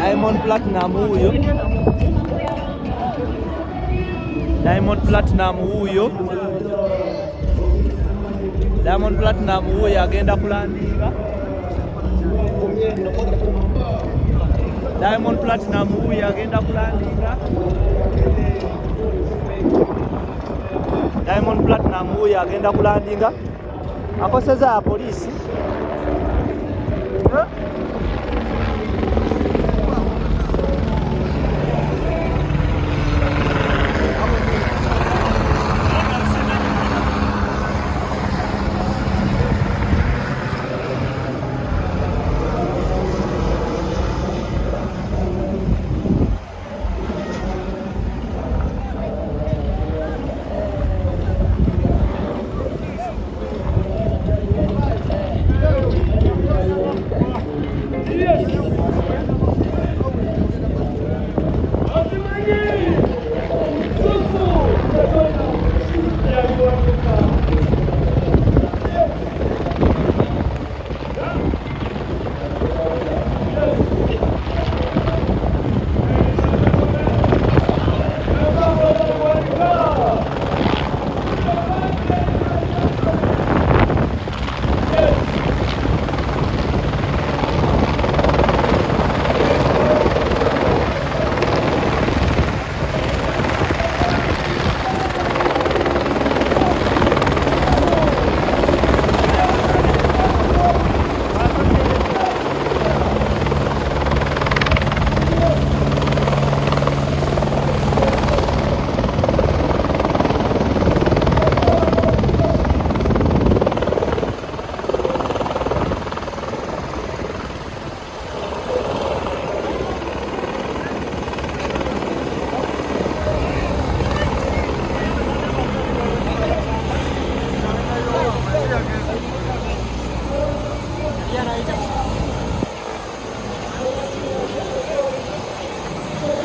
Diamond Platinum huyo, Diamond Platinum huyo, Diamond Platinum huyo agenda kulandinga. Diamond Platinum huyo agenda kulandinga. Diamond Platinum huyo agenda kulandinga. Akoseza polisi.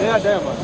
Yeah, Diamond.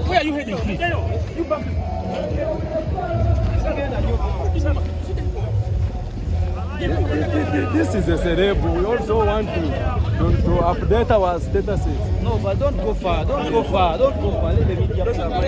Where are you heading, please? You back. This is a celeb. We also want to update our statuses. No, but don't go far. Don't go far. Don't go far. Let the media cover.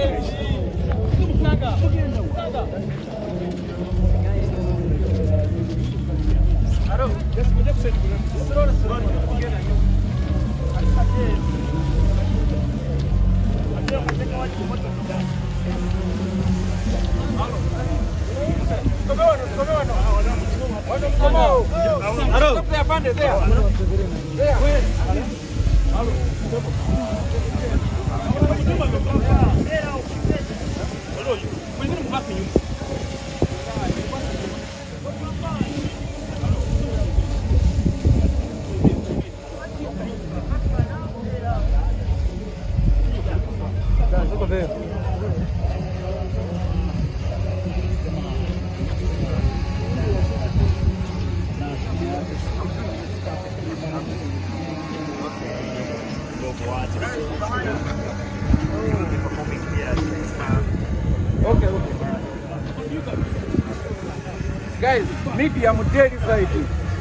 Okay. Guys, medium daily side.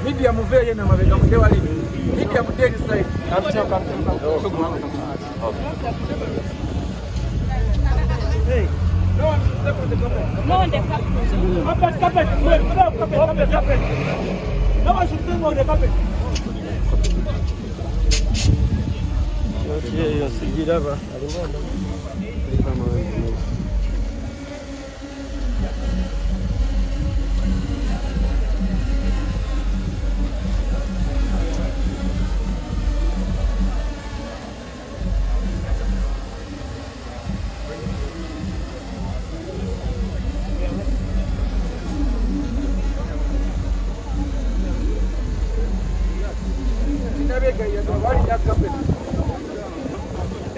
Medium very na mabega mdewa lini. Medium daily side. Hey. No one step on the carpet. No on the carpet. Carpet. No one should step on the carpet. Yo sigiraba.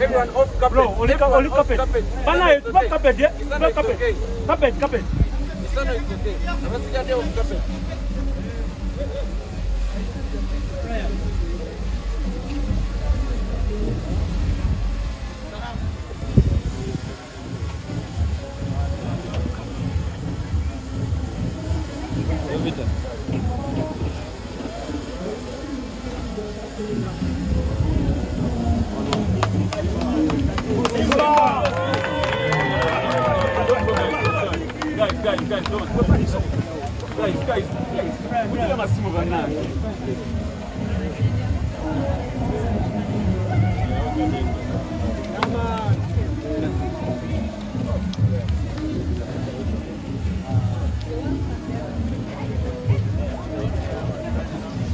Everyone off carpet. Bro, only carpet. Bana, it's not carpet, yeah? It's Not not carpet. okay. Carpet. It's not okay. I'm not scared of carpet. Guys, don't. Guys. We don't have to move on now.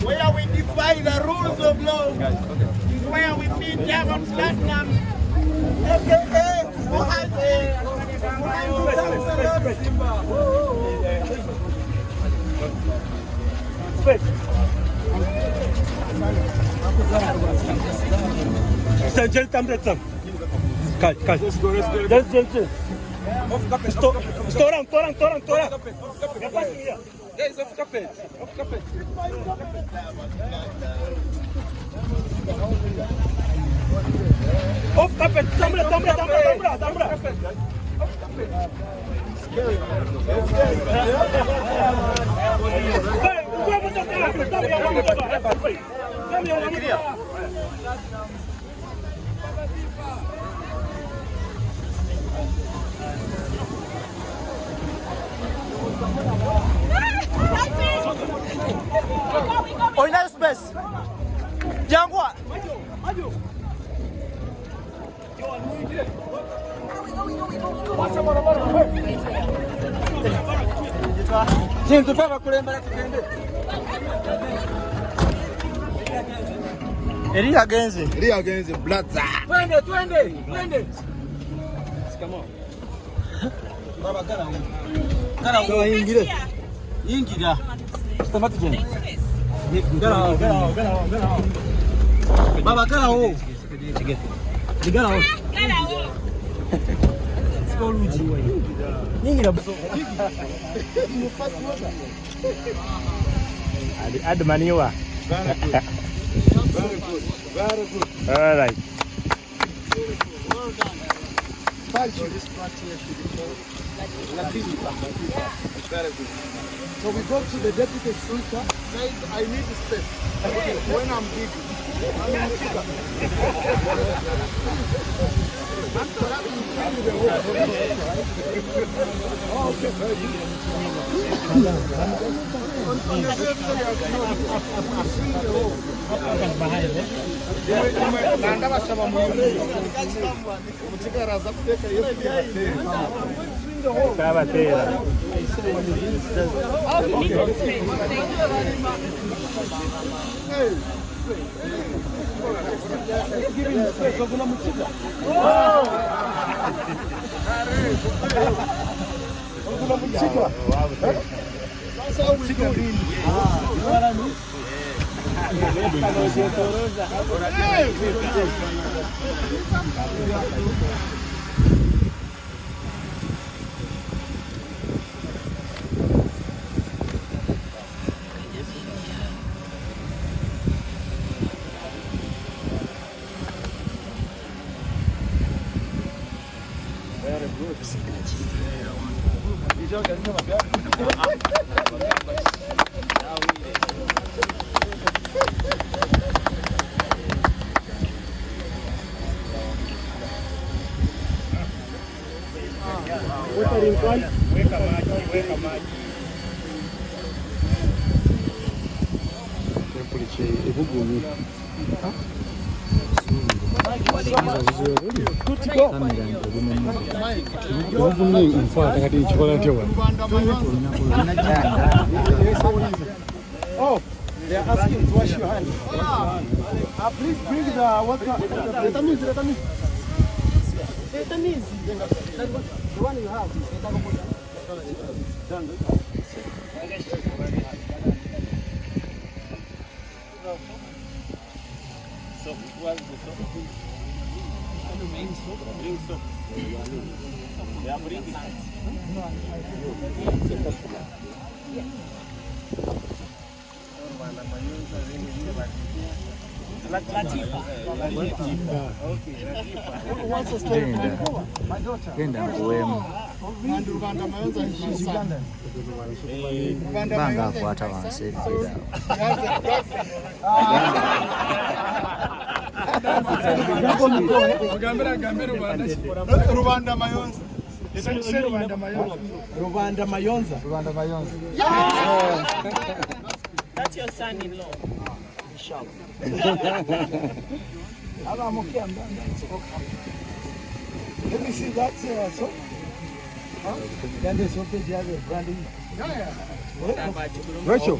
Where we defy the rules of law, where we meet Diamond Platinumz, aka Guys, off carpet. Off carpet. Tambra. Oh, nice space. Jangwa. Jintu fava kulembera tukende. Eddy agenzi. Blaza. Twende. Come on. Baba gara ingire. Ingira. Stamati jeni. Gara. Baba gara o. Gara o. Skoluji. Ingira. Add manure. Very good. All right. well done. So this part here should be called Latifa. Very good. So we go to the deputy speaker. Guys, I need space. Okay, when I'm big. Nanda basaba mu Oh, they are asking to wash your hands. Please bring the water. Platinumz. The one you have. So, what's the soap? Green soap. They are bringing it. Banga kuata wansi. Rwanda Mayonza. Rwanda Mayonza. That's your son-in-law. Let me see that soap. Then the soap is branding. Rachel,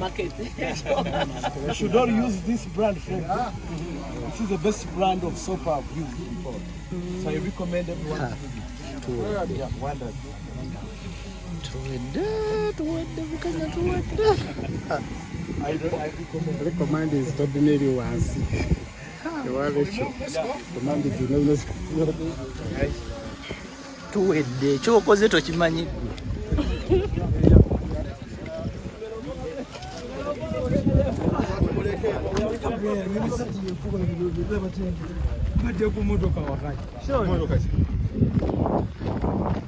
you should all use this brand. This is the best brand of soap I've used before. So I recommend everyone to wonder. I recommend is ordinary ones. Tuwedde kyokoze tokimanyi.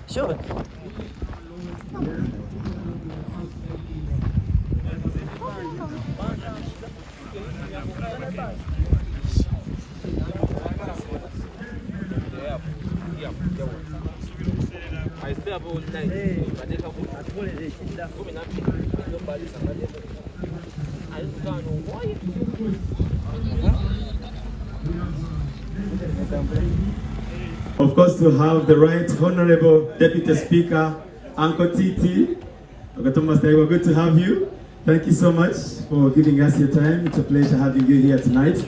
Sure. I stay up all night. Of course, to have the right Honorable Deputy Speaker, Uncle Titi. Uncle Thomas, we're good to have you. Thank you so much for giving us your time. It's a pleasure having you here tonight.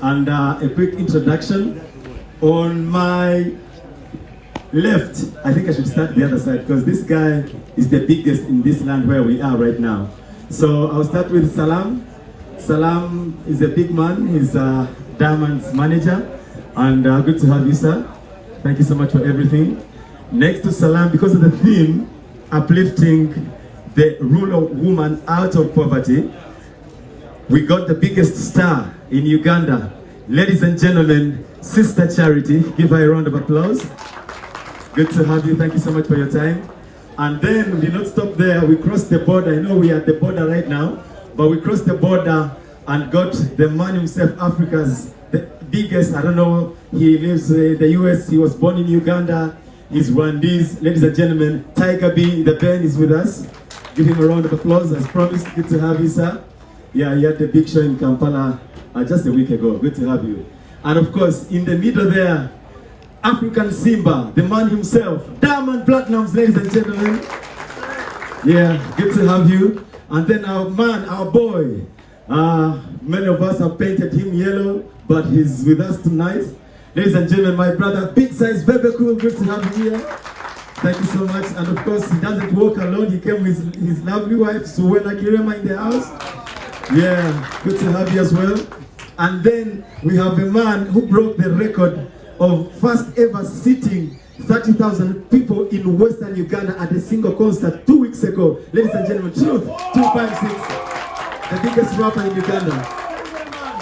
And a quick introduction. On my left, I think I should start the other side because this guy is the biggest in this land where we are right now. So I'll start with Salam. Salam is a big man. He's Diamond's manager. And good to have you, sir. Thank you so much for everything. Next to Salam, because of the theme, uplifting the rural woman out of poverty, we got the biggest star in Uganda. Ladies and gentlemen, Sister Charity. Give her a round of applause. Good to have you. Thank you so much for your time. And then we did not stop there. We crossed the border. I know we are at the border right now, but we crossed the border and got the man himself, Africa's the biggest. I don't know. He lives in the US. He was born in Uganda. He's Rwandese. Ladies and gentlemen, Tiger B, the Ben is with us. Give him a round of applause. As promised, good to have you, sir. Yeah, he had the big show in Kampala just a week ago. Good to have you. And of course, in the middle there, African Simba, the man himself, Diamond Platinumz, ladies and gentlemen. Yeah, good to have you. And then our man, our boy, many of us have painted him yellow, but he's with us tonight. Ladies and gentlemen, my brother, big size Bebe, cool, good to have you here. Thank you so much. And of course, he doesn't walk alone. He came with his lovely wife, Suwena Kirema, in the house. Yeah, good to have you as well. And then we have a man who broke the record of first ever seating 30,000 people in Western Uganda at a single concert 2 weeks ago. Ladies and gentlemen, Truth 256, the biggest rapper in Uganda.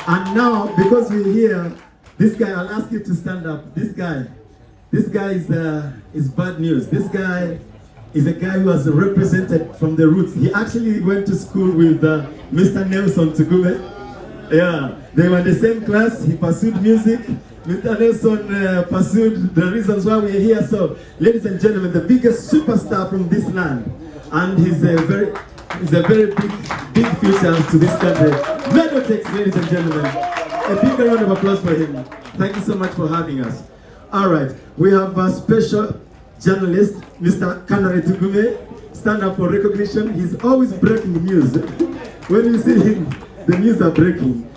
And now, because we're here, this guy, I'll ask you to stand up. This guy is bad news. This guy is a guy who has represented from the roots. He actually went to school with Mr. Nelson Tugume. Yeah, they were in the same class. He pursued music. Mr. Nelson pursued the reasons why we're here. So, ladies and gentlemen, the biggest superstar from this land, and he's a very big future to this country. Medotex, ladies and gentlemen, a big round of applause for him. Thank you so much for having us. All right, we have a special journalist, Mr. Kanare Tugume. Stand up for recognition. He's always breaking the news. When you see him, the news are breaking.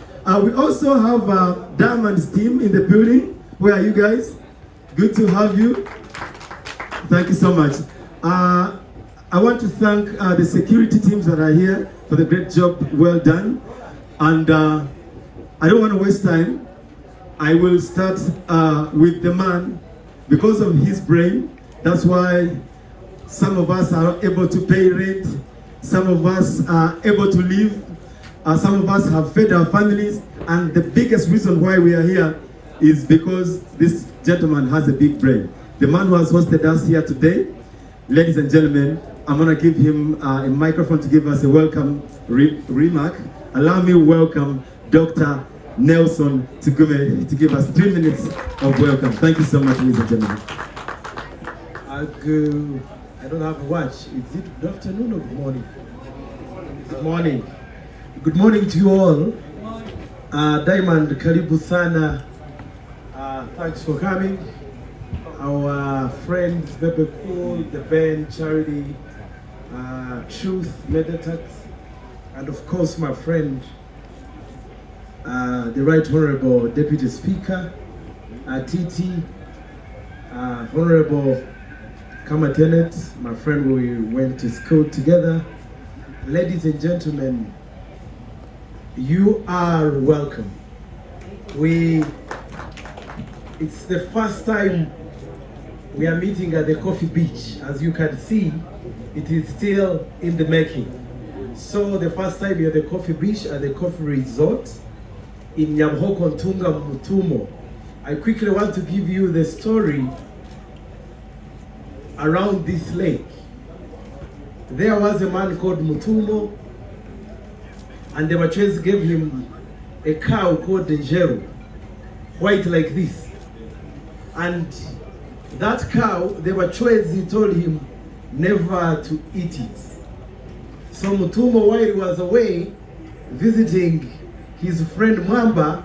We also have Diamond's team in the building. Where are you guys? Good to have you. Thank you so much. I want to thank the security teams that are here for the great job well done. And I don't want to waste time. I will start with the man. Because of his brain, that's why some of us are able to pay rent. Some of us are able to live. Some of us have fed our families, and the biggest reason why we are here is because this gentleman has a big brain. The man who has hosted us here today, ladies and gentlemen, I'm going to give him a microphone to give us a welcome remark. Allow me to welcome Dr. Nelson Tugume to give us 3 minutes of welcome. Thank you so much, ladies and gentlemen. I don't have a watch. Is it good afternoon or good morning? Good morning. Good morning to you all. Diamond, karibu sana. Thanks for coming. Our friends, Bebe Cool, the band, Charity, Truth, Meditax, and of course my friend, the Right Honorable Deputy Speaker, Titi, Honorable Kamatenet, my friend, we went to school together. Ladies and gentlemen, you are welcome. It's the first time we are meeting at the Coffee Beach. As you can see, it is still in the making. So the first time you're at the Coffee Beach at the Coffee Resort in Nyamhoko Ntunga Mutumo. I quickly want to give you the story around this lake. There was a man called Mutumo, and the Machwezi gave him a cow called Njeru, white like this. And that cow, the Machwezi told him never to eat it. So Mutumo, while he was away visiting his friend Mwamba,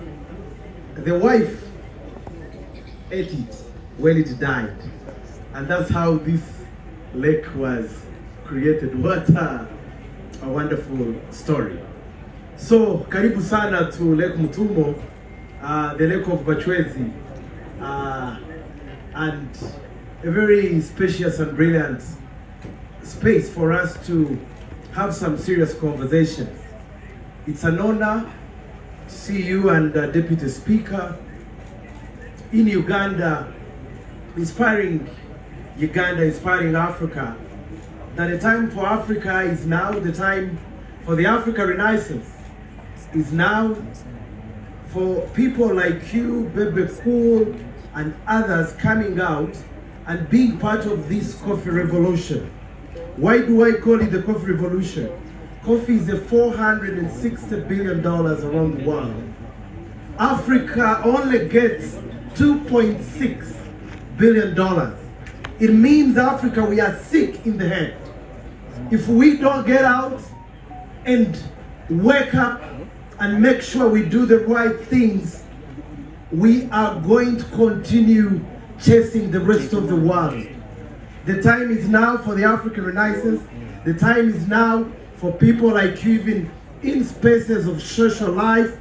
the wife ate it when it died. And that's how this lake was created. What a wonderful story. So, karibu sana to Lake Mutumo, the lake of Machwezi, and a very spacious and brilliant space for us to have some serious conversations. It's an honor to see you and Deputy Speaker in Uganda, inspiring Uganda, inspiring Africa, that the time for Africa is now, the time for the Africa Renaissance is now, for people like you, Bebe Cool, and others coming out and being part of this coffee revolution. Why do I call it the coffee revolution? Coffee is a $460 billion around the world. Africa only gets $2.6 billion. It means Africa, we are sick in the head. If we don't get out and wake up and make sure we do the right things, we are going to continue chasing the rest of the world. The time is now for the African Renaissance. The time is now for people like you, even in spaces of social life,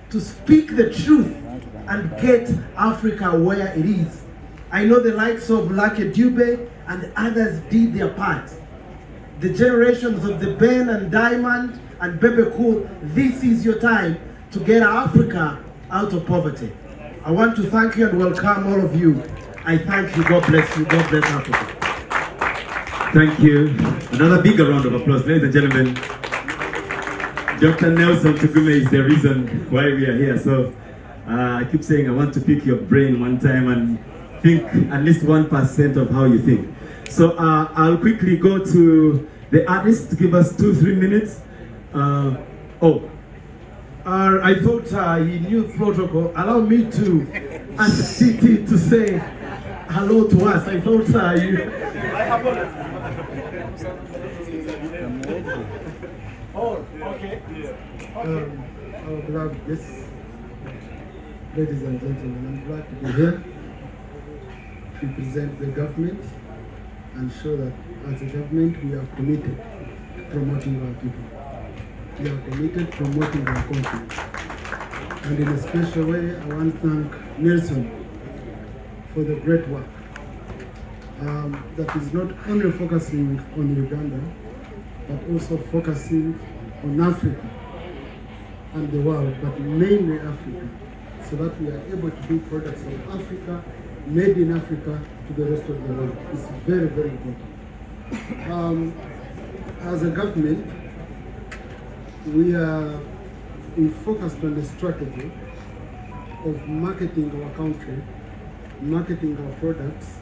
to speak the truth and get Africa where it is. I know the likes of Lucky Dube and others did their part. The generations of the Ben and Diamond and Bebe Cool, this is your time to get Africa out of poverty. I want to thank you and welcome all of you. I thank you. God bless you. God bless Africa. Thank you. Another big round of applause, ladies and gentlemen. Dr. Nelson Tugume is the reason why we are here. So I keep saying I want to pick your brain one time and think at least 1% of how you think. So I'll quickly go to the artist to give us 2-3 minutes. I thought he knew protocol. Allow me to ask Titi to say hello to us. I thought you... Oh, okay. Our beloved guests, ladies and gentlemen, I'm glad to be here to present the government and show that as a government we are committed to promoting our people. We are committed to promoting our country. And in a special way, I want to thank Nelson for the great work that is not only focusing on Uganda, but also focusing on Africa and the world, but mainly Africa, so that we are able to do products of Africa, made in Africa, to the rest of the world. It's very, very important. As a government, we are focused on the strategy of marketing our country, marketing our products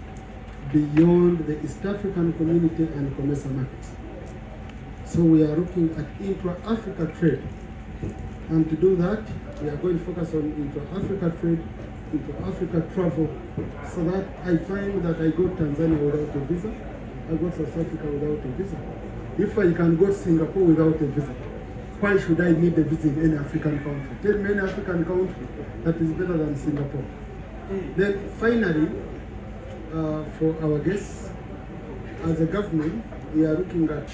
beyond the East African community and commercial markets. So we are looking at intra-Africa trade. And to do that, we are going to focus on intra-Africa trade, intra-Africa travel, so that I find that I go to Tanzania without a visa, I go to South Africa without a visa. If I can go to Singapore without a visa, why should I need a visa in any African country? Tell me any African country that is better than Singapore. Then finally, for our guests, as a government, we are looking at,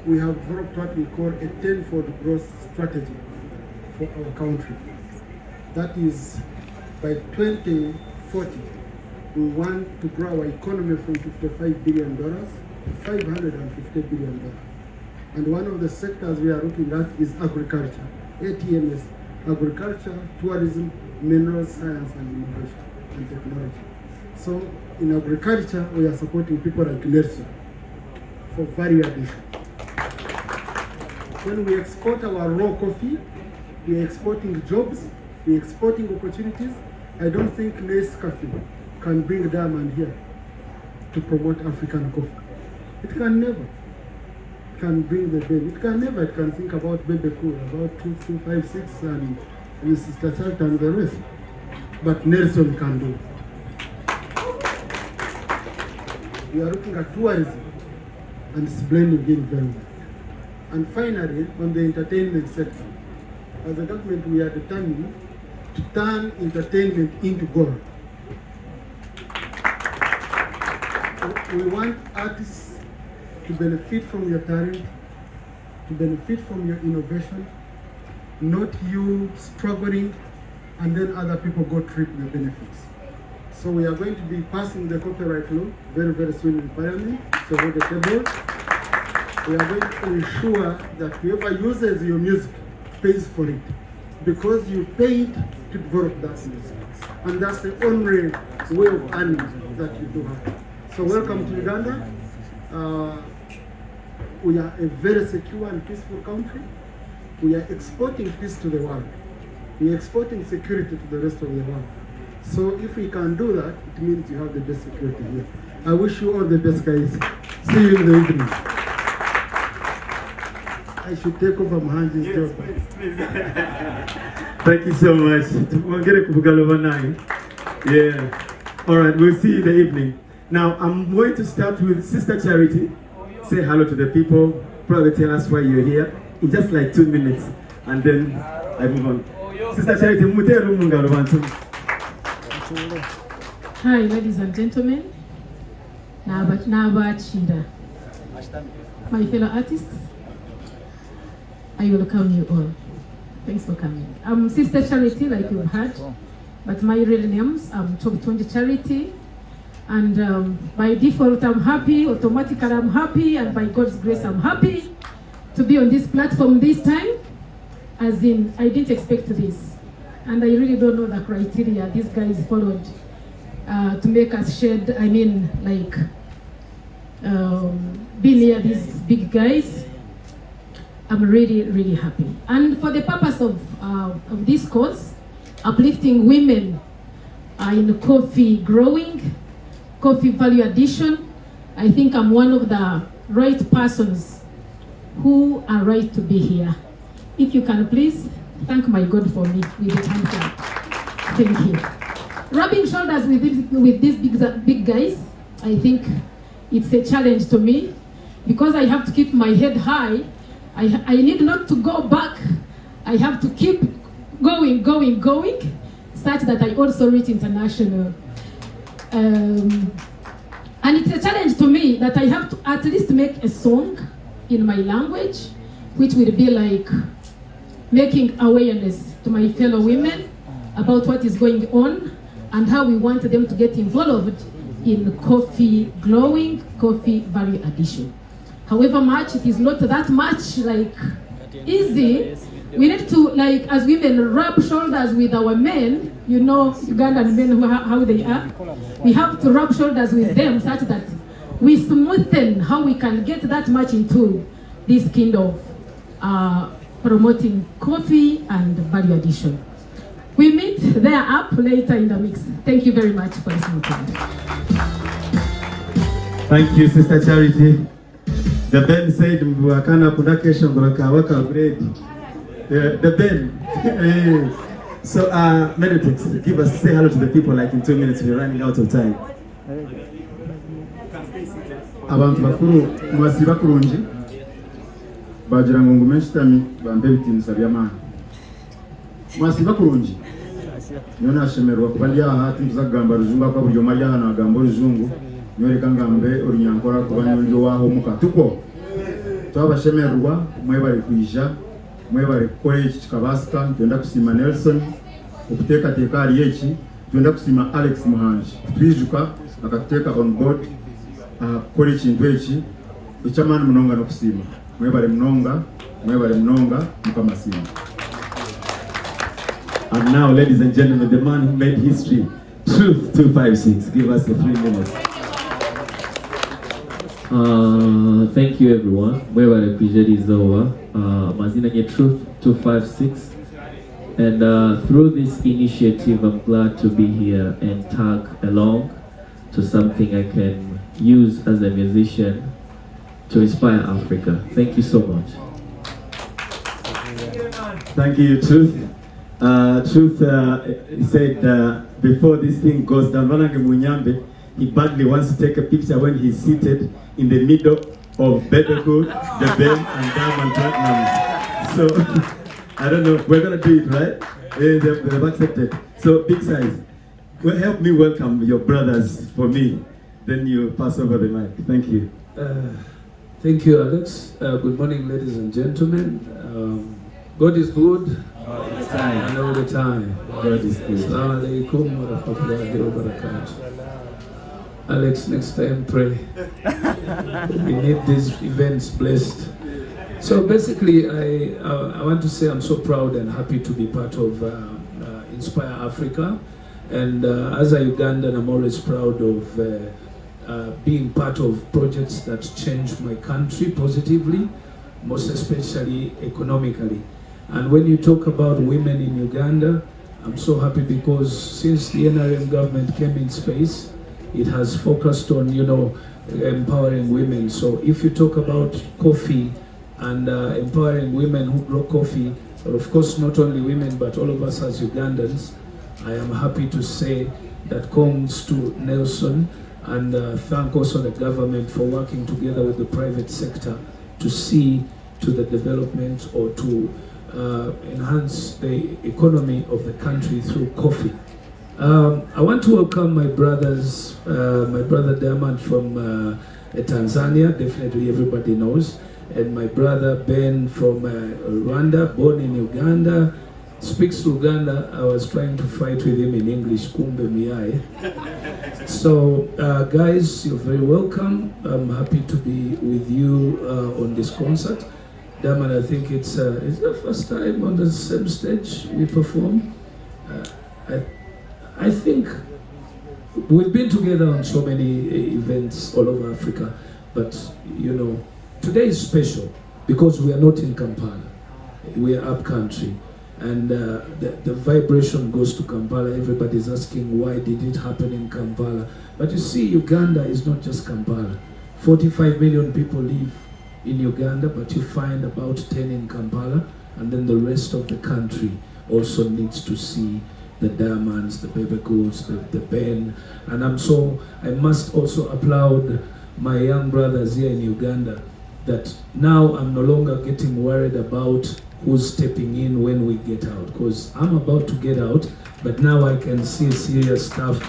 we have developed what we call a 10-fold growth strategy for our country. That is, by 2040, we want to grow our economy from $55 billion to $550 billion. And one of the sectors we are looking at is agriculture, ATMS, agriculture, tourism, mineral science and innovation and technology. So in agriculture, we are supporting people like Nelson for value addition. When we export our raw coffee, we are exporting jobs, we are exporting opportunities. I don't think Nescafe can bring diamond here to promote African coffee. It can never. It can bring the Bebe. It can never. It can think about Bebe Cool, about 2256 and Sister Chart and the rest. But Nelson can do. We are looking at tourism and it's blending in very well. And finally, on the entertainment sector, as a government, we are determined to turn entertainment into gold. We want artists to benefit from your talent, to benefit from your innovation, not you struggling and then other people go reap the benefits. So we are going to be passing the copyright law very, very soon in Parliament, so hold the table. We are going to ensure that whoever uses your music pays for it, because you paid to develop that music. And that's the only way of earning that you do have. So welcome to Uganda. We are a very secure and peaceful country. We are exporting peace to the world. We are exporting security to the rest of the world. So if we can do that, it means you have the best security here. I wish you all the best, guys. See you in the evening. I should take over my hands. Yes, please. Thank you so much. Yeah. All right, we'll see you in the evening. Now, I'm going to start with Sister Charity. Say hello to the people. Probably tell us why you're here in just like 2 minutes, and then I move on. Sister Charity, Hi, ladies and gentlemen. Nabachida. My fellow artists, I welcome you all. Thanks for coming. I'm Sister Charity, like you've heard, but my real name's Top 20 Charity. And by default, I'm happy, automatically I'm happy, and by God's grace, I'm happy to be on this platform this time. As in, I didn't expect this. And I really don't know the criteria these guys followed to make us shed, be near these big guys. I'm really, really happy. And for the purpose of this cause, uplifting women in coffee growing, coffee value addition, I think I'm one of the right persons who are right to be here. If you can please thank my God for me with a hand clap. Thank you. Rubbing shoulders with these big guys, I think it's a challenge to me because I have to keep my head high. I need not to go back. I have to keep going, such that I also reach international. And it's a challenge to me that I have to at least make a song in my language, which will be like making awareness to my fellow women about what is going on and how we want them to get involved in coffee growing, coffee value addition. However much, it is not that much easy. We need to, as women, rub shoulders with our men. You know, Ugandan men, how they are. We have to rub shoulders with them such that we smoothen how we can get that much into this kind of promoting coffee and value addition. We meet there up later in the mix. Thank you very much for listening to me. Thank you, Sister Charity. The Ben said, "Mwakana kuna kesho ngoraka waka grade." The Ben. So, Meditex, say hello to the people in 2 minutes. We're running out of time. Abantu bakuru mwasiba kurungi bagira ngo ngume nshitami bambe bitinisa by'amana mwasiba kurungi niyo nashemerwa kuba ndi aha tuzagamba ruzungu kwa buryo mari aha nagamba ruzungu niyo reka ngambe urunyankora kuba nyo waho mukatuko twabashemerwa mwe bari kwija mwe bari college kikabasika twenda kusima Nelson ukuteka tekari yechi twenda kusima Alex Muhanji twijuka akateka on board kuri kintu eki ekyamani munonga nokusima mwebale munonga mukamasima. And now, ladies and gentlemen, the man who made history, Truth 256. Give us the 3 minutes. Thank you, everyone. Mwebale kwijeri is over. Mazina nye Truth 256. And through this initiative, I'm glad to be here and tag along to something I can use as a musician to inspire Africa. Thank you so much. Thank you, Truth. Truth said before this thing goes down, he badly wants to take a picture when he's seated in the middle of Bebe, the Ben, and Diamond Platinumz. So, I don't know, we're going to do it, right? They've accepted. So, big size. Well, help me welcome your brothers for me. Then you pass over the mic. Thank you. Thank you, Alex. Good morning, ladies and gentlemen. God is good. All the time. And all the time. God is good. Assalamu alaikum wa rahmatullahi wa barakatuh. Alex, next time pray. We need these events blessed. So basically, I want to say I'm so proud and happy to be part of Inspire Africa. And as a Ugandan, I'm always proud of being part of projects that change my country positively, most especially economically. And when you talk about women in Uganda, I'm so happy because since the NRM government came in space, it has focused on, empowering women. So if you talk about coffee and empowering women who grow coffee, but of course not only women, but all of us as Ugandans, I am happy to say that comes to Nelson and thank also the government for working together with the private sector to see to the development or to enhance the economy of the country through coffee. I want to welcome my brothers, my brother Diamond from Tanzania, definitely everybody knows, and my brother Ben from Rwanda, born in Uganda, speaks Uganda. I was trying to fight with him in English, kumbe miyai. So guys, you're very welcome. I'm happy to be with you on this concert. Diamond, I think it's the first time on the same stage we perform. I think we've been together on so many events all over Africa, but you know, today is special because we are not in Kampala. We are up country, and the vibration goes to Kampala. Everybody's asking why did it happen in Kampala? But you see, Uganda is not just Kampala. 45 million people live in Uganda, but you find about 10 in Kampala, and then the rest of the country also needs to see the Diamonds, the Bebe, the Ben, and I must also applaud my young brothers here in Uganda, that now I'm no longer getting worried about who's stepping in when we get out, because I'm about to get out, but now I can see serious stuff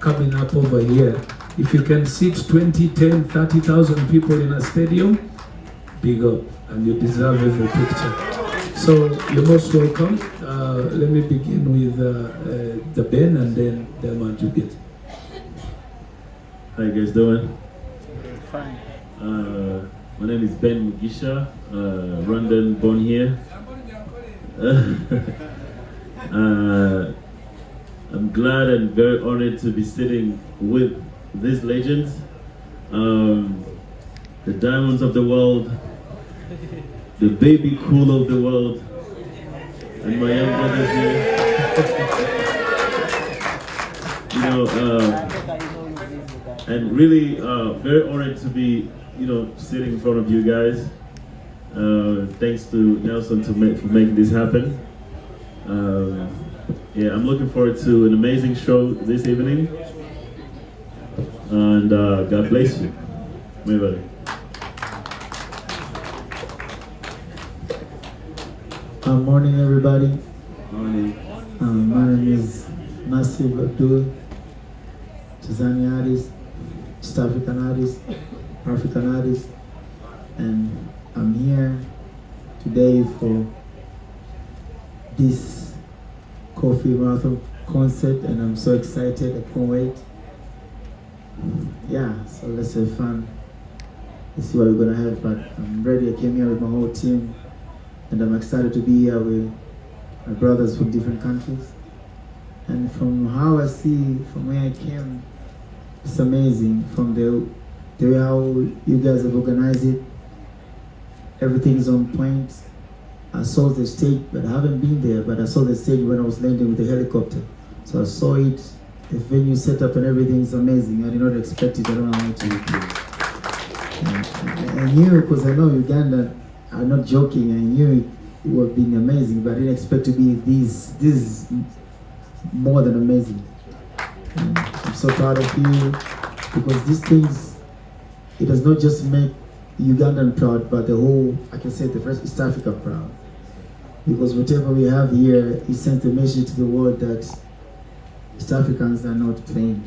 coming up over here. If you can seat 20, 10, 30,000 people in a stadium, big up, and you deserve every picture. So you're most welcome. Let me begin with the Ben, and then Diamond you get. How you guys doing? Fine. My name is Ben Mugisha, Rwandan, born here. I'm glad and very honored to be sitting with these legends, the diamonds of the world, the baby cool of the world, and my young brothers here. You know, and really very honored to be, you know, sitting in front of you guys. Thanks to Nelson for making this happen. Yeah, I'm looking forward to an amazing show this evening. And God bless you. Everybody. Morning, everybody. Morning. My name is Nasib Abdul, Tanzania artist, East African artist, African artist, and I'm here today for this Coffee Marathon concert, and I'm so excited. I can't wait. Yeah, so let's have fun. Let's see what we're gonna have. But I'm ready. I came here with my whole team, and I'm excited to be here with my brothers from different countries. And from how I see, from where I came, it's amazing. From the way how you guys have organized it, everything is on point. I saw the stage, but I haven't been there, but I saw the stage when I was landing with the helicopter. So I saw it, the venue set up and everything is amazing. I did not expect it. I don't know how to do it. I knew, because I know Uganda, I'm not joking, I knew it would have been amazing, but I didn't expect to be this is more than amazing. And I'm so proud of you, because these things, it does not just make Ugandan proud, but the whole, I can say the first East Africa proud. Because whatever we have here, it sends the message to the world that East Africans are not playing.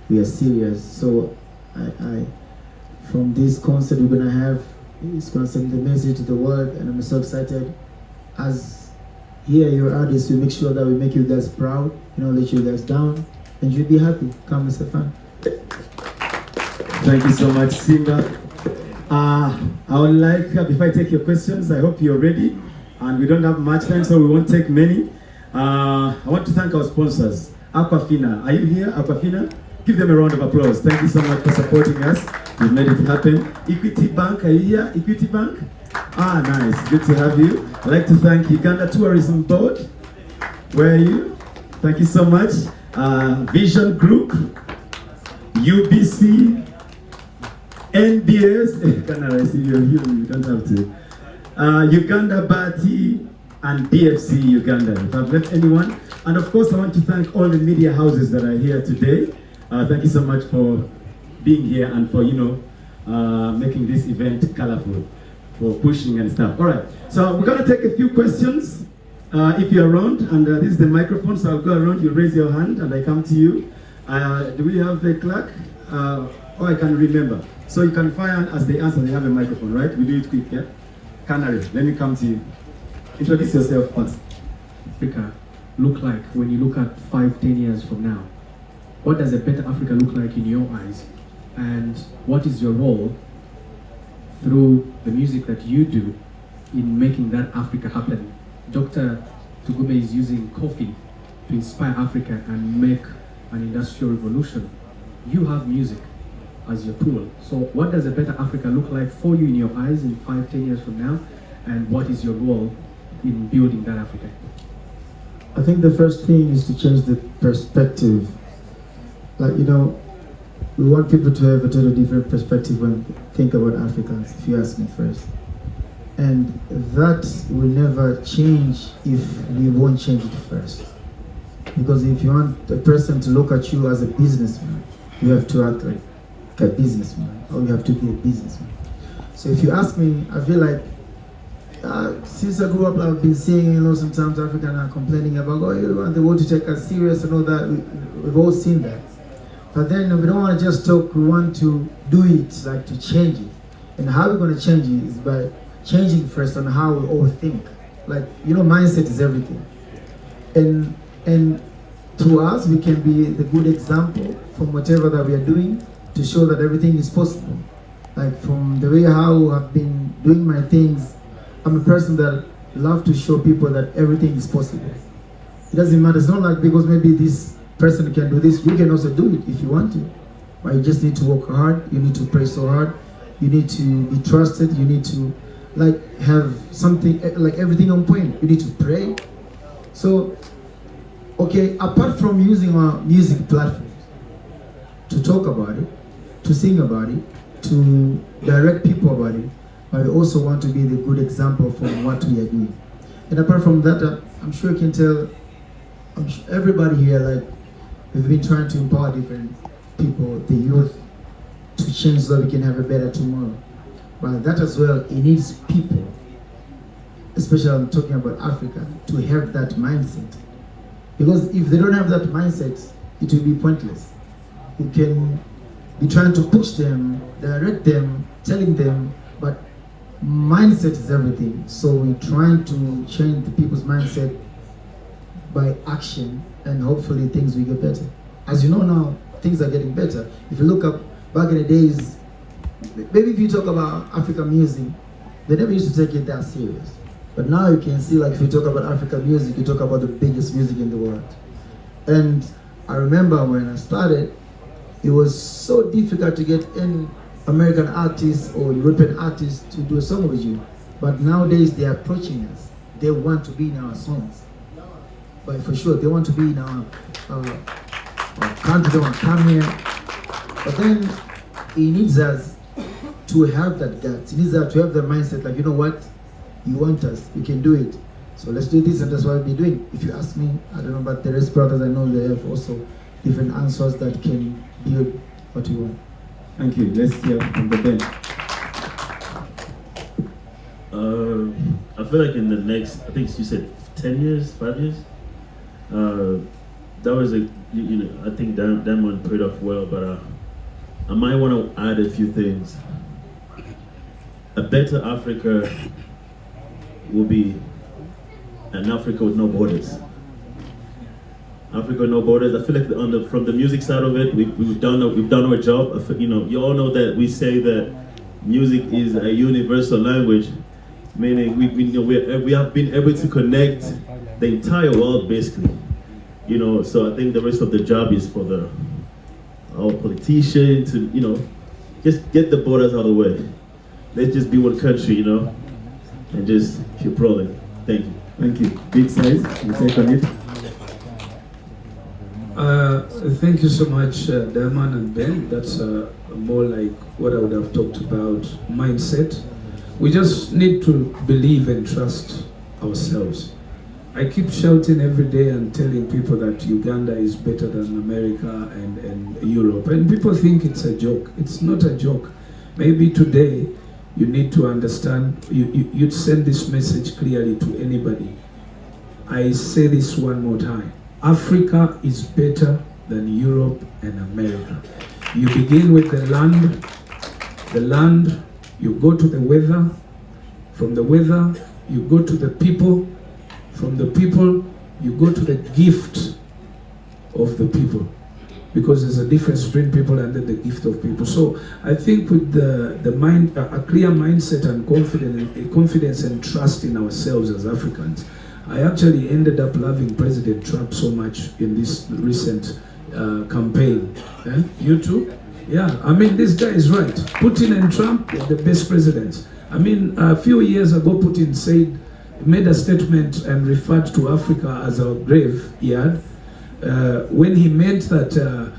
We are serious. So from this concert we're gonna have, it's gonna send the message to the world, and I'm so excited. As here, your artists, we make sure that we make you guys proud, you know, let you guys down, and you'll be happy. Come and have fun. Thank you so much, Simba. I would like, before I take your questions, I hope you're ready, and we don't have much time, so we won't take many. I want to thank our sponsors. Aquafina, are you here, Aquafina? Give them a round of applause. Thank you so much for supporting us. You've made it happen. Equity Bank, are you here? Equity Bank? Ah, nice. Good to have you. I'd like to thank Uganda Tourism Board. Where are you? Thank you so much. Vision Group, UBC, NBS, Canada, I see you don't have to. Uganda Bati, and DFC Uganda, if I've left anyone. And of course, I want to thank all the media houses that are here today. Thank you so much for being here and for, making this event colorful, for pushing and stuff. All right, so we're gonna take a few questions. If you're around, and this is the microphone, so I'll go around, you raise your hand, and I come to you. Do we have a clerk? Oh, I can remember. So you can fire as they answer, they have a microphone, right? We do it quick, yeah? Canary, let me come to you. Introduce yourself first. Africa look like when you look at 5-10 years from now? What does a better Africa look like in your eyes? And what is your role through the music that you do in making that Africa happen? Dr. Tugube is using coffee to inspire Africa and make an industrial revolution. You have music as your tool. So what does a better Africa look like for you in your eyes in 5-10 years from now? And what is your role in building that Africa? I think the first thing is to change the perspective. Like, you know, we want people to have a totally different perspective when they think about Africans, if you ask me first. And that will never change if we won't change it first. Because if you want a person to look at you as a businessman, you have to act like a businessman, or you have to be a businessman. So if you ask me, I feel like since I grew up, I've been seeing, you know, sometimes Africans are complaining about, oh, you want the world to take us serious and all that. We've all seen that. But then we don't want to just talk, we want to do it, like to change it. And how we're going to change it is by changing first on how we all think. Like, you know, mindset is everything. And to us, we can be the good example from whatever that we are doing to show that everything is possible. Like from the way how I've been doing my things, I'm a person that love to show people that everything is possible. It doesn't matter. It's not like because maybe this person can do this, you can also do it if you want to. But you just need to work hard. You need to pray so hard. You need to be trusted. You need to like have something like everything on point. You need to pray. So, okay, apart from using our music platforms to talk about it, to sing about it, to direct people about it, but we also want to be the good example from what we are doing. And apart from that, I'm sure you can tell, everybody here, like, we've been trying to empower different people, the youth, to change so that we can have a better tomorrow. But that as well, it needs people, especially I'm talking about Africa, to have that mindset. Because if they don't have that mindset, it will be pointless. You can be trying to push them, direct them, telling them, but mindset is everything. So we're trying to change the people's mindset by action, and hopefully things will get better. As you know now, things are getting better. If you look up back in the days, maybe if you talk about African music, they never used to take it that serious. But now you can see, like, if you talk about African music, you talk about the biggest music in the world. And I remember when I started, it was so difficult to get any American artists or European artists to do a song with you. But nowadays they're approaching us. They want to be in our songs. But for sure, they want to be in our country, they want to come here. But then it needs us to have that guts. It needs us to have the mindset, like, you know what? You want us, you can do it. So let's do this, and that's what we'll be doing. If you ask me, I don't know, but the rest brothers, I know they have also different answers that can build what we want. Thank you. Let's hear from the bench. I feel like in the next, I think you said 10 years, 5 years. That was I think that one played off well, but I might want to add a few things. A better Africa will be an Africa with no borders. Africa with no borders. I feel like from the music side of it, we've done our job. You all know that we say that music is a universal language, meaning we have been able to connect the entire world basically. So I think the rest of the job is for our politicians to just get the borders out of the way. Let's just be one country, and just keep rolling. Thank you. Thank you. Big size, you take on it. Thank you so much, Diamond and Ben. That's more like what I would have talked about, mindset. We just need to believe and trust ourselves. I keep shouting every day and telling people that Uganda is better than America and Europe. And people think it's a joke. It's not a joke. Maybe today you need to understand, you'd send this message clearly to anybody. I say this one more time. Africa is better than Europe and America. You begin with the land, you go to the weather, from the weather, you go to the people, from the people, you go to the gift of the people. Because there's a difference between people and then the gift of people. So I think with the mind, a clear mindset and confidence and trust in ourselves as Africans, I actually ended up loving President Trump so much in this recent campaign. You too? Yeah, I mean, this guy is right. Putin and Trump are the best presidents. I mean, a few years ago, Putin made a statement and referred to Africa as our graveyard. When he meant that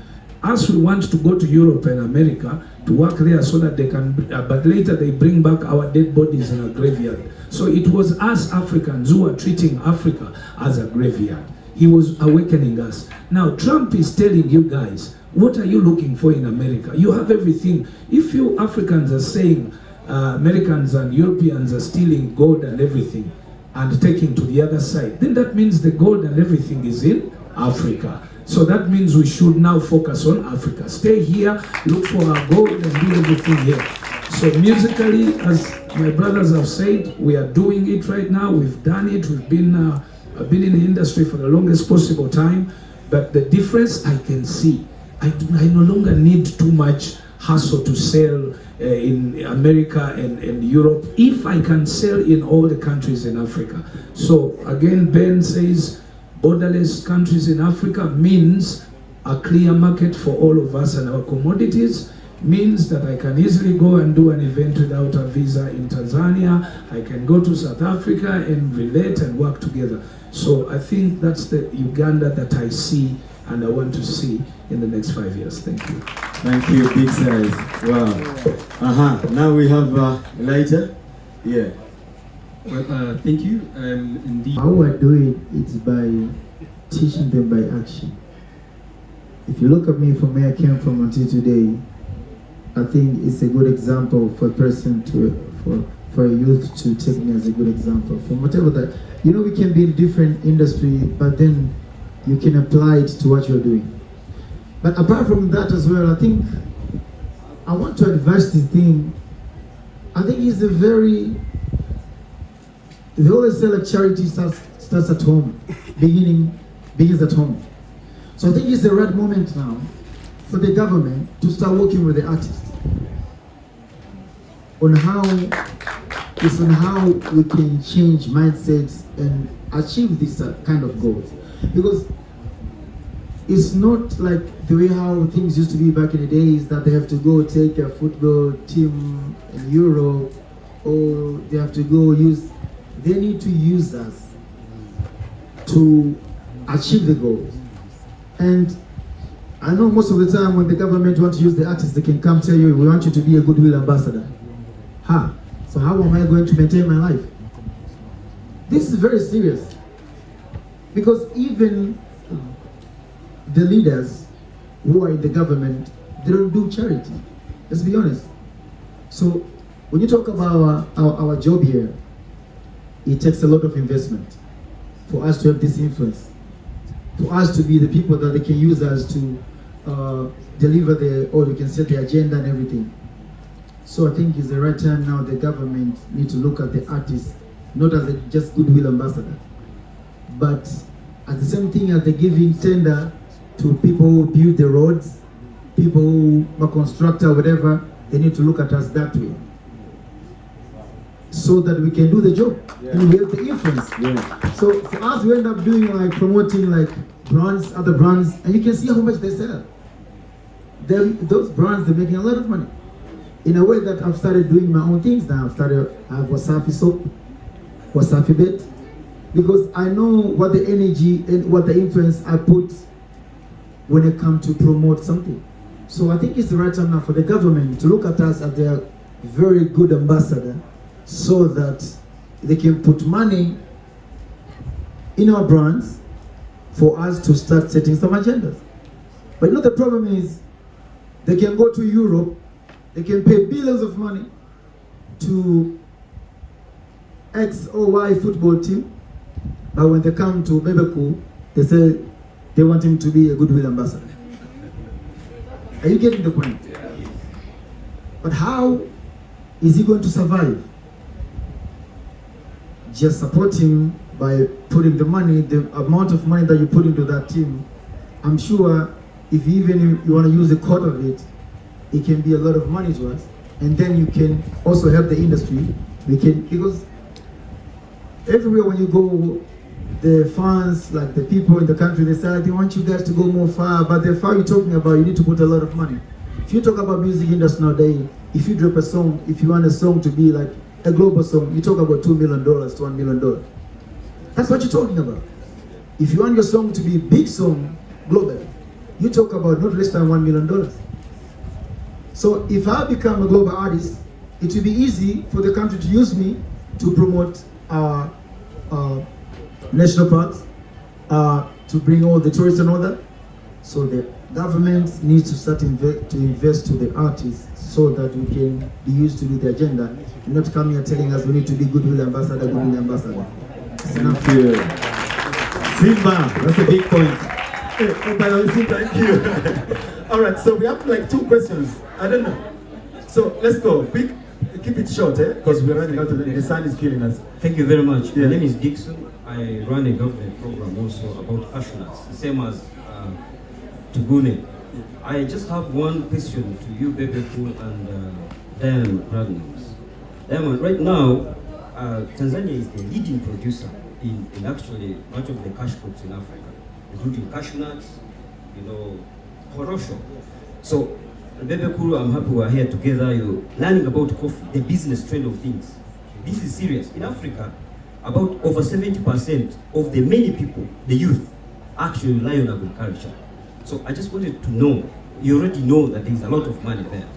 us we want to go to Europe and America to work there so that they can, but later they bring back our dead bodies in a graveyard. So it was us Africans who were treating Africa as a graveyard. He was awakening us. Now Trump is telling you guys, what are you looking for in America? You have everything. If you Africans are saying Americans and Europeans are stealing gold and everything and taking to the other side, then that means the gold and everything is in Africa. So that means we should now focus on Africa. Stay here, look for our gold and do everything here. So musically, as my brothers have said, we are doing it right now. We've done it. We've been I've been in the industry for the longest possible time. But the difference I can see, I no longer need too much hustle to sell in America and Europe if I can sell in all the countries in Africa. So again, Ben says, borderless countries in Africa means a clear market for all of us and our commodities, means that I can easily go and do an event without a visa in Tanzania. I can go to South Africa and relate and work together. So I think that's the Uganda that I see and I want to see in the next 5 years. Thank you. Thank you, big size. Wow. Now we have Elijah. Yeah. Well, thank you. Indeed. How I do it is by teaching them by action. If you look at me from where I came from until today, I think it's a good example for a person for a youth to take me as a good example. From whatever that, you know, we can be in different industry, but then you can apply it to what you're doing. But apart from that as well, I think I want to advise this thing. I think it's a very, they always say like charity starts at home, begins at home. So I think it's the right moment now for the government to start working with the artists on how we can change mindsets and achieve this kind of goals. Because it's not like the way how things used to be back in the days that they have to go take a football team in Europe or they have to go they need to use us to achieve the goals. And I know most of the time when the government wants to use the artists, they can come tell you, we want you to be a goodwill ambassador. So how am I going to maintain my life? This is very serious. Because even the leaders who are in the government, they don't do charity. Let's be honest. So when you talk about our job here, it takes a lot of investment for us to have this influence, for us to be the people that they can use us to deliver or you can set the agenda and everything. So I think it's the right time now the government need to look at the artists, not as just goodwill ambassador, but as the same thing as they're giving tender to people who build the roads, people who are constructor, whatever, they need to look at us that way. So that we can do the job and we have the influence. So for us, we end up doing like promoting like brands, other brands, and you can see how much they sell. Those brands, they're making a lot of money. In a way that I've started doing my own things now. I have Wasafi soap, Wasafi bed, because I know what the energy and what the influence I put when it comes to promote something. So I think it's the right time now for the government to look at us as their very good ambassador, so that they can put money in our brands for us to start setting some agendas. But you know the problem is, they can go to Europe, they can pay billions of money to X or Y football team, but when they come to Bebe, they say they want him to be a goodwill ambassador. Are you getting the point? But how is he going to survive? Just support him by putting the money, the amount of money that you put into that team. I'm sure if even you want to use a quarter of it, it can be a lot of money to us. And then you can also help the industry. Because everywhere when you go, the fans, like the people in the country, they say, they want you guys to go more far, but the far you're talking about, you need to put a lot of money. If you talk about music industry nowadays, if you drop a song, if you want a song to be like a global song, you talk about $2 million to $1 million. That's what you're talking about. If you want your song to be a big song globally, you talk about not less than $1 million. So if I become a global artist, it will be easy for the country to use me to promote our national parks, to bring all the tourists and all that. So the government needs to start to invest to the artists so that we can be used to do the agenda, and not come here telling us we need to be goodwill ambassador, goodwill ambassador. Thank you. Simba, that's a big point. Hey, oh, by the way, Simba, thank you. All right, so we have like 2 questions. I don't know. So let's go. Quick, keep it short, because we're running out of the sun is killing us. Thank you very much. My name is Dixon. I run a government program also about cashew nuts, the same as Tugune. I just have one question to you, Bebe and Diamond Platinumz. Diamond, right now, Tanzania is the leading producer in actually much of the cash crops in Africa, including cashew nuts, korosho. So, Bebe, I'm happy we're here together, learning about coffee, the business trend of things. This is serious. In Africa, about over 70% of the many people, the youth, actually rely on agriculture. So I just wanted to know, you already know that there's a lot of money there.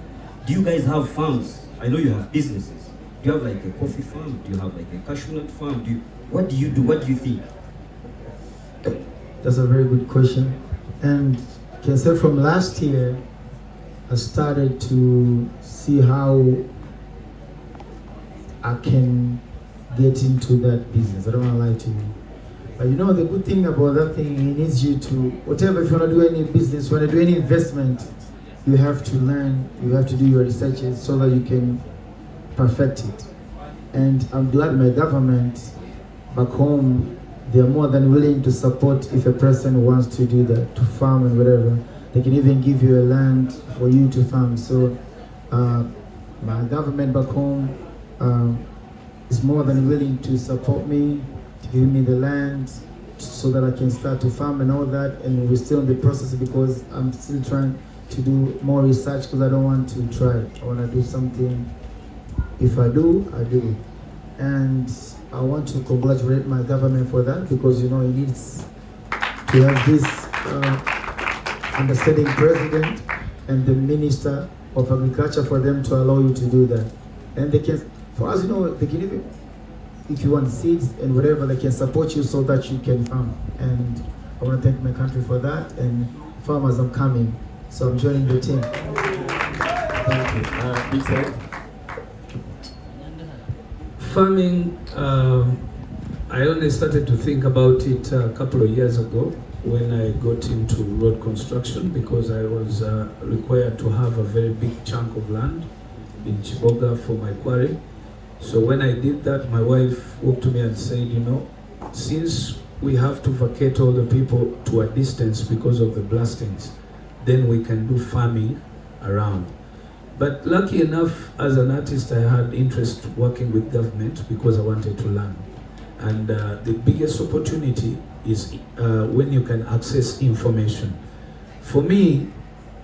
Do you guys have farms? I know you have businesses. Do you have like a coffee farm? Do you have like a cashew nut farm? What do you do? What do you think? That's a very good question. And I can say from last year, I started to see how I can get into that business. I don't want to lie to you. But the good thing about that thing, it needs you to, whatever, if you want to do any business, you want to do any investment, you have to learn, you have to do your researches so that you can perfect it. And I'm glad my government back home, they're more than willing to support if a person wants to do that, to farm and whatever. They can even give you a land for you to farm. So my government back home is more than willing to support me, to give me the land so that I can start to farm and all that. And we're still in the process because I'm still trying to do more research because I don't want to try. I want to do something. If I do, I do. And I want to congratulate my government for that because, it needs to have this understanding president and the Minister of Agriculture for them to allow you to do that. And they can, for us, they can even, if you want seeds and whatever, they can support you so that you can farm. And I want to thank my country for that. And farmers, I'm coming. So I'm joining the team. Thank you. Farming, I only started to think about it a couple of years ago when I got into road construction because I was required to have a very big chunk of land in Chiboga for my quarry. So when I did that, my wife walked to me and said, since we have to vacate all the people to a distance because of the blastings, then we can do farming around. But lucky enough, as an artist, I had interest working with government because I wanted to learn. And the biggest opportunity is when you can access information. For me,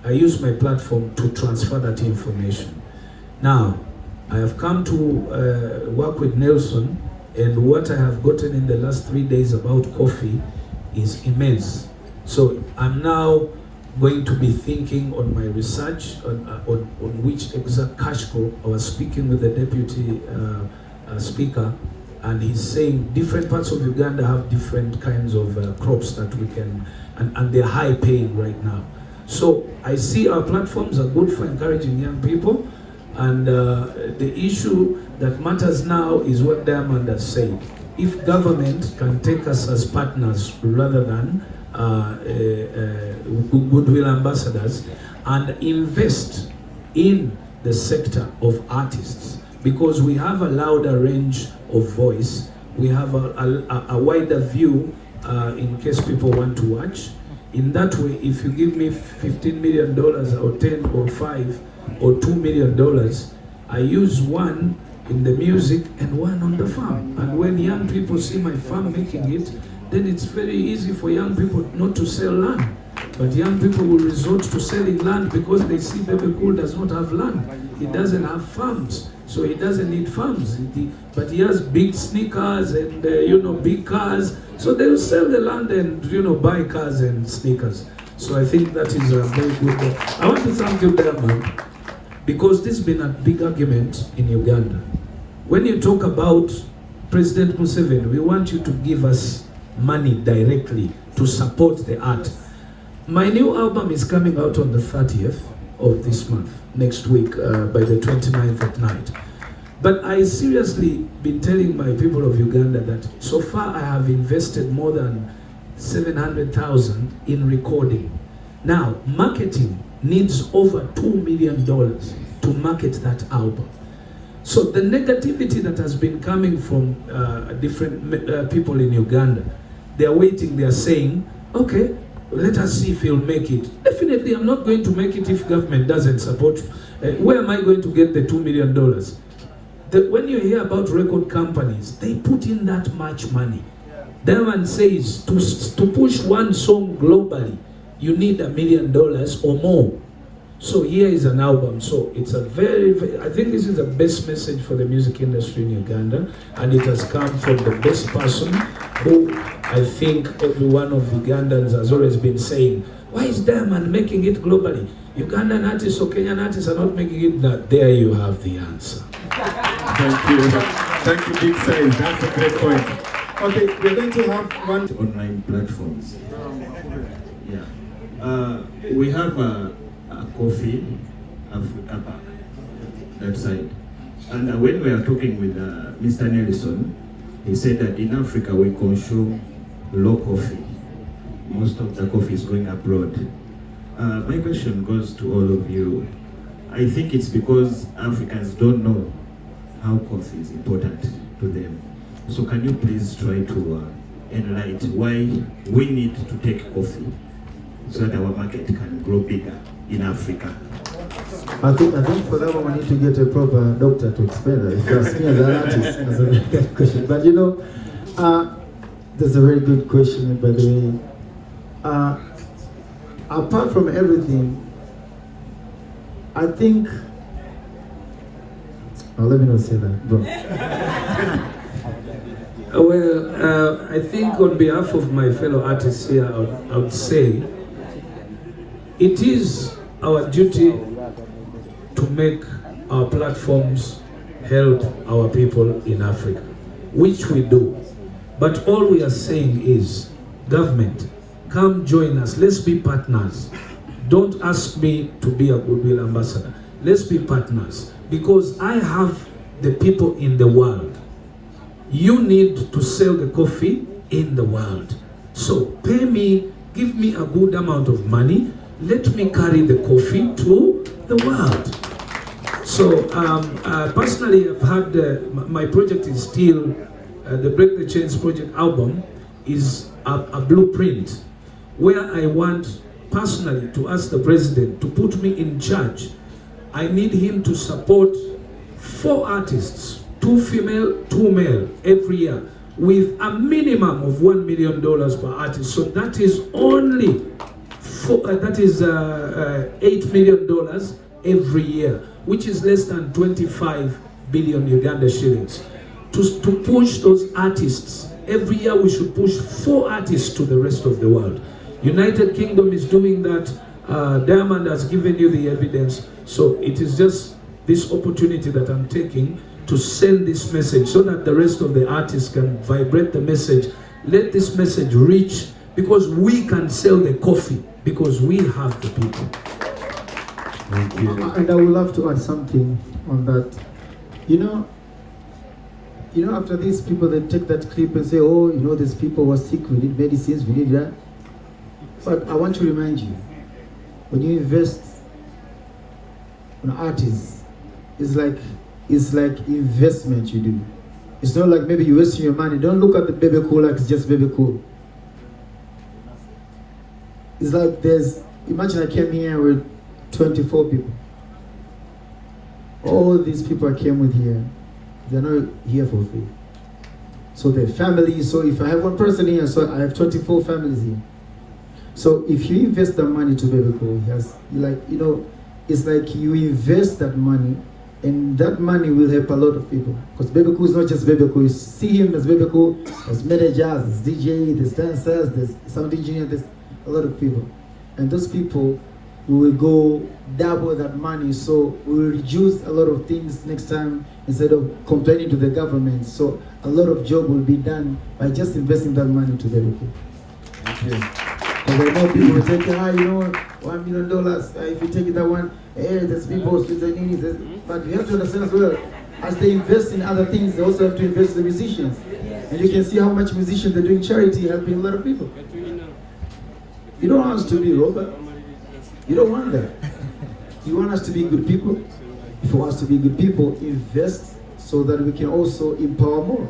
I use my platform to transfer that information. Now, I have come to work with Nelson, and what I have gotten in the last 3 days about coffee is immense. So I'm now going to be thinking on my research on which exact cash crop. I was speaking with the deputy speaker, and he's saying different parts of Uganda have different kinds of crops that we can, and they're high paying right now. So I see our platforms are good for encouraging young people, and the issue that matters now is what Diamond has said. if government can take us as partners rather than goodwill ambassadors and invest in the sector of artists, because we have a louder range of voice, we have a wider view in case people want to watch. In that way, if you give me $15 million or 10 or 5 or $2 million, I use one in the music and one on the farm. And when young people see my farm making it, then it's very easy for young people not to sell land. But young people will resort to selling land because they see Bebe Cool does not have land. He doesn't have farms, so he doesn't need farms. But he has big sneakers and big cars, so they'll sell the land and buy cars and sneakers. So I think that is a very good. I want to thank you, Diamond, because this has been a big argument in Uganda. When you talk about President Museveni, we want you to give us money directly to support the art. My new album is coming out on the 30th of this month, next week, by the 29th at night. But I seriously been telling my people of Uganda that so far I have invested more than 700,000 in recording. Now, marketing needs over $2 million to market that album. So the negativity that has been coming from different people in Uganda, they're waiting, they're saying, okay, let us see if he'll make it. Definitely, I'm not going to make it if government doesn't support. Where am I going to get the $2 million? When you hear about record companies, they put in that much money. Diamond says to push one song globally, you need $1 million or more. So here is an album. So it's a very, I think this is the best message for the music industry in Uganda, and it has come from the best person who I think every one of Ugandans has always been saying, why is Diamond making it globally? Ugandan artists or Kenyan artists are not making it. That there you have the answer. Thank you. Thank you, Big Size. That's a great point. Okay, we're going to have one online platforms. Yeah. We have a Coffee Africa Park, that side. And when we are talking with Mr. Nelson, he said that in Africa we consume low coffee. Most of the coffee is going abroad. My question goes to all of you. I think it's because Africans don't know how coffee is important to them. So can you please try to enlighten why we need to take coffee so that our market can grow bigger in Africa? I think for that one we need to get a proper doctor to explain that. If you ask me as an artist, that's a very good question. But that's a very good question, by the way. Apart from everything, I think, let me not say that, bro. Well, I think on behalf of my fellow artists here, I would say it is our duty to make our platforms help our people in Africa, which we do. But all we are saying is, government, come join us. Let's be partners. Don't ask me to be a goodwill ambassador. Let's be partners. Because I have the people in the world. You need to sell the coffee in the world. So pay me, give me a good amount of money. Let me carry the coffee to the world. So personally, I've had, my project is still, the Break the Chains project album is a blueprint where I want personally to ask the president to put me in charge. I need him to support 4 artists, 2 female, 2 male every year with a minimum of $1 million per artist. So that is only $8 million every year, which is less than 25 billion Uganda shillings. To push those artists, every year we should push 4 artists to the rest of the world. United Kingdom is doing that. Diamond has given you the evidence. So it is just this opportunity that I'm taking to send this message so that the rest of the artists can vibrate the message. Let this message reach, because we can sell the coffee, because we have the people. And I would love to add something on that. you know, after this, people they take that clip and say, oh, you know, these people were sick, we need medicines, we need that. But I want to remind you, when you invest on artists, it's like investment you do. It's not like maybe you're wasting your money. Don't look at the Bebe Cool like it's just Bebe Cool. It's like imagine I came here with 24 people. All these people I came with here, they're not here for free. So they're families. So if I have one person here, so I have 24 families here. So if you invest the money to Bebe Cool, it's like you invest that money, and that money will help a lot of people. Because Bebe Cool is not just Bebe Cool. You see him as Bebe Cool, there's managers, there's DJ, there's dancers, there's sound engineer, there's a lot of people. And those people, we will go double that money, so we will reduce a lot of things next time instead of complaining to the government. So a lot of job will be done by just investing that money to Bebe Cool. Thank you. Because I know people will take, $1 million, if you take that one, there's people with the needs. But you have to understand as well, as they invest in other things, they also have to invest in the musicians. And you can see how much musicians are doing charity, helping a lot of people. You don't want us to be Robert. You don't want that. You want us to be good people. If you want us to be good people, invest so that we can also empower more.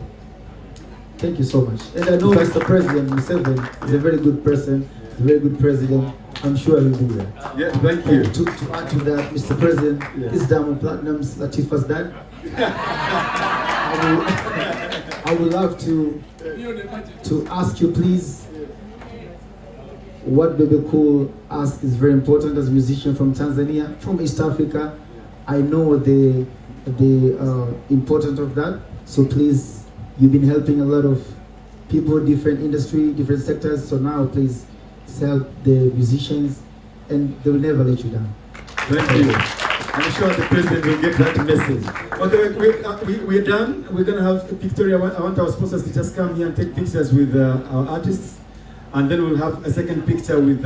Thank you so much. And I know Mr. President Museveni is a very good person, a very good president. I'm sure he'll do that. Yeah, thank you. To add to that, Mr. President, this Diamond Platinumz, Latifah's dad. I would love to ask you, please, what Bebe Cool asks is very important as a musician from Tanzania, from East Africa. I know the importance of that. So please, you've been helping a lot of people, different industry, different sectors. So now please help the musicians, and they will never let you down. Thank you. I'm sure the president will get that message. Okay, we're done. We're going to have a picture. I want our sponsors to just come here and take pictures with our artists. And then we'll have a second picture with